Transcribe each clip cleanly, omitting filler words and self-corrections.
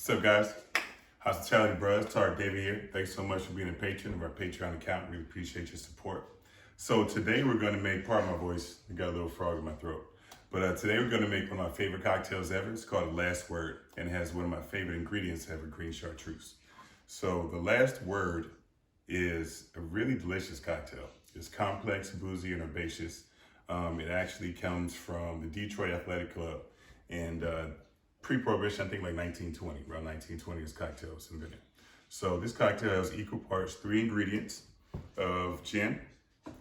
What's up, guys? Hospitality Bros, Taariq here. Thanks so much for being a patron of our Patreon account. Really appreciate your support. So today we're going to make, pardon my voice, I got a little frog in my throat. But today we're going to make one of my favorite cocktails ever. It's called The Last Word and it has one of my favorite ingredients ever, green chartreuse. So The Last Word is a really delicious cocktail. It's complex, boozy, and herbaceous. It actually comes from the Detroit Athletic Club and pre-prohibition, I think like 1920, around 1920 this cocktail was invented. So this cocktail has equal parts, 3 ingredients of gin.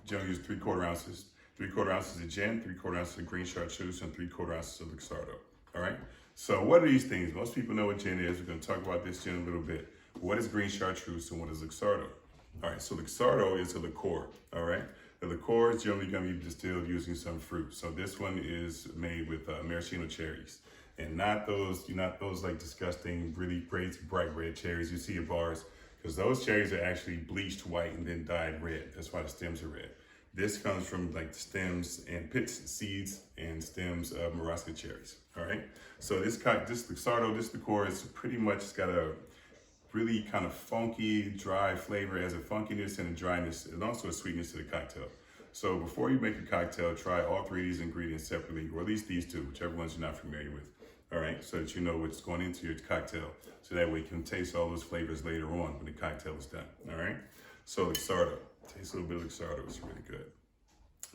Generally use 3/4 ounces. 3/4 ounces of gin, 3/4 ounces of green chartreuse, and 3/4 ounces of Luxardo. All right. So what are these things? Most people know what gin is. We're going to talk about this gin a little bit. What is green chartreuse and what is Luxardo? All right. So Luxardo is a liqueur. All right. The liqueur is generally going to be distilled using some fruit. So this one is made with maraschino cherries, and not those like disgusting, really crazy bright red cherries you see at bars, because those cherries are actually bleached white and then dyed red. That's why the stems are red. This comes from like the stems and pits, seeds, and stems of Marasca cherries. All right. So this Luxardo, this liqueur is pretty much, it's got a really kind of funky, dry flavor. It has a funkiness and a dryness, and also a sweetness to the cocktail. So before you make a cocktail, try all 3 of these ingredients separately, or at least these 2, whichever ones you're not familiar with. All right, so that you know what's going into your cocktail, so that way you can taste all those flavors later on when the cocktail is done. All right, so Luxardo, taste a little bit of Luxardo, it's really good.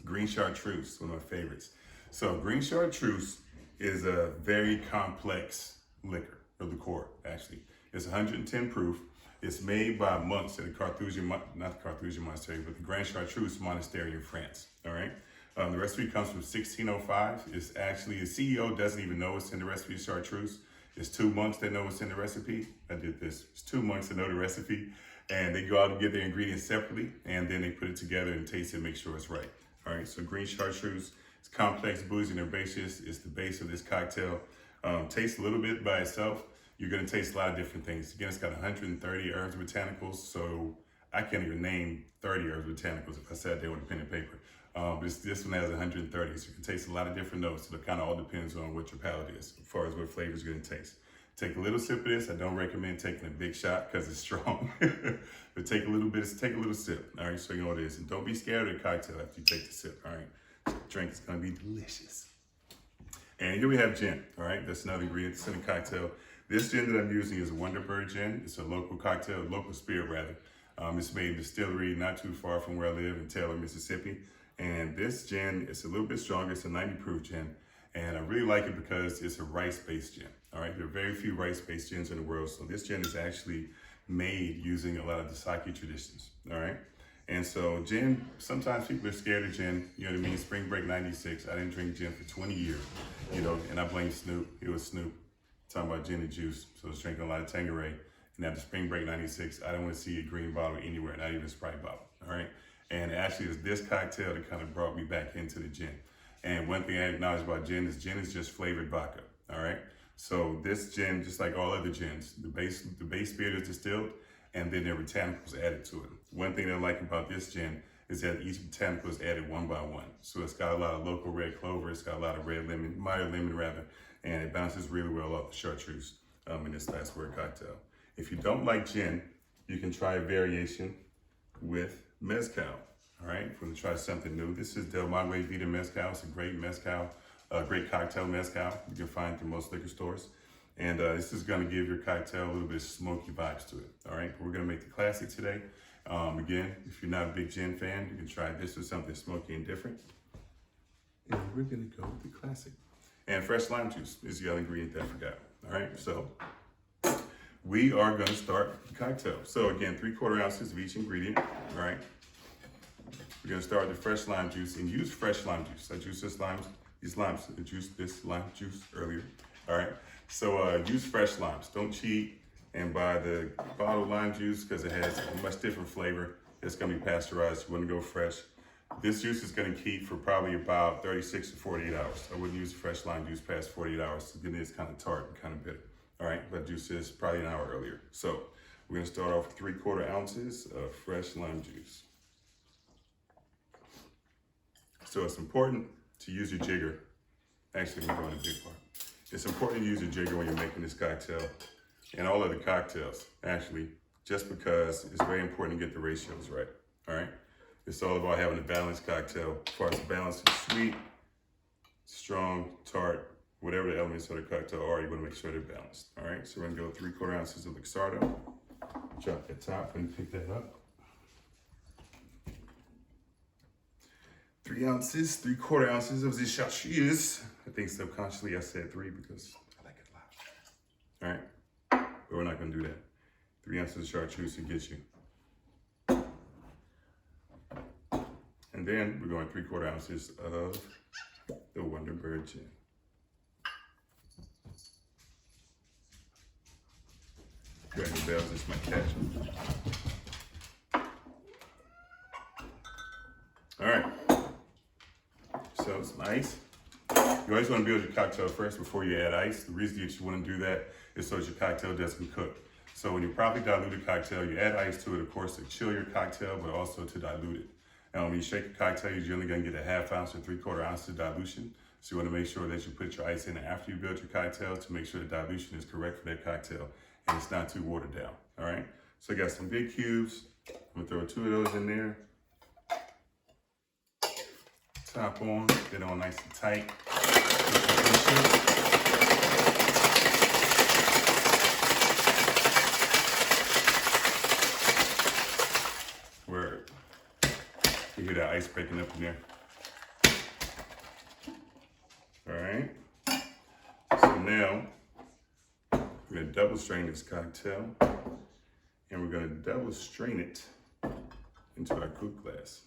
Green chartreuse, one of my favorites. So green chartreuse is a very complex liquor, or liqueur actually. It's 110 proof. It's made by monks at the Carthusian, not the Carthusian monastery, but the Grand Chartreuse Monastery in France. All right. The recipe comes from 1605. It's actually, the CEO doesn't even know what's in the recipe of chartreuse. It's 2 monks that know what's in the recipe. I did this. It's 2 monks that know the recipe, and they go out and get their ingredients separately, and then they put it together and taste it and make sure it's right. All right. So green chartreuse, it's complex, boozy, and herbaceous. It's the base of this cocktail. Tastes a little bit by itself. You're going to taste a lot of different things. Again, it's got 130 herbs and botanicals, so I can't even name 30 herbs and botanicals if I sat there with a pen and paper. This one has 130, so you can taste a lot of different notes. So it kind of all depends on what your palate is, as far as what flavors you're going to taste. Take a little sip of this. I don't recommend taking a big shot because it's strong, but take a little sip. All right, so you know what it is. And don't be scared of the cocktail after you take the sip. All right, so the drink is going to be delicious. And here we have gin. All right, that's another ingredient that's in the cocktail. This gin that I'm using is a Wonderbird gin. It's a local cocktail, local spirit rather. It's made in a distillery not too far from where I live in Taylor, Mississippi. And this gin is a little bit stronger. It's a 90 proof gin. And I really like it because it's a rice-based gin. All right, there are very few rice-based gins in the world. So this gin is actually made using a lot of the sake traditions. All right. And so gin, sometimes people are scared of gin. You know what I mean? Spring Break 96, I didn't drink gin for 20 years, you know, and I blame Snoop. It was Snoop. Talking about gin and juice. So I was drinking a lot of Tanqueray. And after Spring Break 96, I don't want to see a green bottle anywhere, not even a Sprite bottle. All right. And actually, it's this cocktail that kind of brought me back into the gin. And one thing I acknowledge about gin is just flavored vodka. All right. So this gin, just like all other gins, the base spirit is distilled, and then there are botanicals added to it. One thing that I like about this gin is that each botanical is added one by one. So it's got a lot of local red clover. It's got a lot of red lemon, mild lemon rather. And it bounces really well off the chartreuse in this Last Word cocktail. If you don't like gin, you can try a variation with mezcal. All right, if you want to try something new, this is Del Magre Vida Mezcal. It's a great mezcal, great cocktail mezcal. You can find through most liquor stores. And this is going to give your cocktail a little bit of smoky vibes to it. All right, we're going to make the classic today. Again, if you're not a big gin fan, you can try this with something smoky and different. And we're going to go with the classic. And fresh lime juice is the other ingredient that I forgot. All right, so we are going to start the cocktail. So again, 3/4 ounces of each ingredient. All right, we're going to start with the fresh lime juice, and use fresh lime juice. I juiced this lime juice earlier. All right, so use fresh limes. Don't cheat and buy the bottled lime juice because it has a much different flavor. It's going to be pasteurized. You want to go fresh. This juice is going to keep for probably about 36 to 48 hours. I wouldn't use fresh lime juice past 48 hours. Then it's kind of tart and kind of bitter. All right, but juice is probably an hour earlier. So we're going to start off with 3/4 ounces of fresh lime juice. So it's important to use your jigger. Actually, I'm going to the big part. It's important to use your jigger when you're making this cocktail and all of the cocktails, actually, just because it's very important to get the ratios right, all right? It's all about having a balanced cocktail. As far as balance of sweet, strong, tart, whatever the elements of the cocktail are, you want to make sure they're balanced, all right? So we're gonna go 3/4 ounces of Luxardo. Drop that top and pick that up. 3 ounces, 3/4 ounces of the chartreuse. I think subconsciously I said 3 because I like it a lot. All right, but we're not gonna do that. 3 ounces of chartreuse to get you. And then we're going 3/4 ounces of the Wonderbird gin. Grabbing the bells, this might catch them. All right, so some ice. You always want to build your cocktail first before you add ice. The reason that you want to do that is so that your cocktail doesn't cook. So when you properly dilute a cocktail, you add ice to it, of course, to chill your cocktail, but also to dilute it. And when you shake a cocktail, you're generally going to get a 1/2 ounce or 3/4 ounce of dilution. So you want to make sure that you put your ice in after you build your cocktail to make sure the dilution is correct for that cocktail and it's not too watered down, all right? So I got some big cubes. I'm going to throw 2 of those in there. Top on, get on nice and tight. Word. You hear that ice breaking up in there. All right. So now we're gonna double strain this cocktail and we're gonna double strain it into our coupe glass.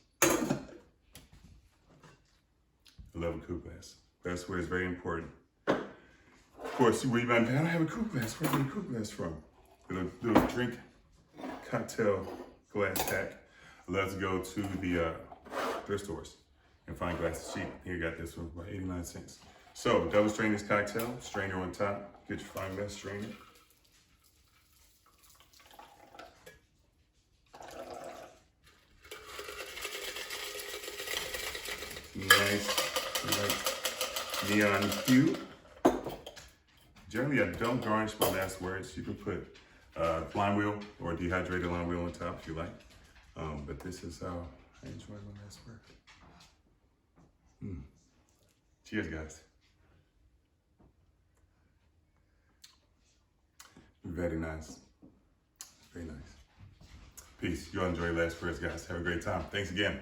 I love a coupe glass. That's where it's very important. Of course, you might be, I don't have a coupe glass. Where's the coupe glass from? Little drink cocktail glass pack. I love to go to the thrift stores and find glasses cheap. Here, you got this one for 89 cents. So, double strain this cocktail, strainer on top, get your fine glass strainer. Nice neon hue. Generally, I don't garnish my last words. You can put lime wheel or dehydrated lime wheel on top if you like. But this is how I enjoy my last word. Cheers, guys. Very nice. Very nice. Peace. Y'all enjoy last words, guys. Have a great time. Thanks again.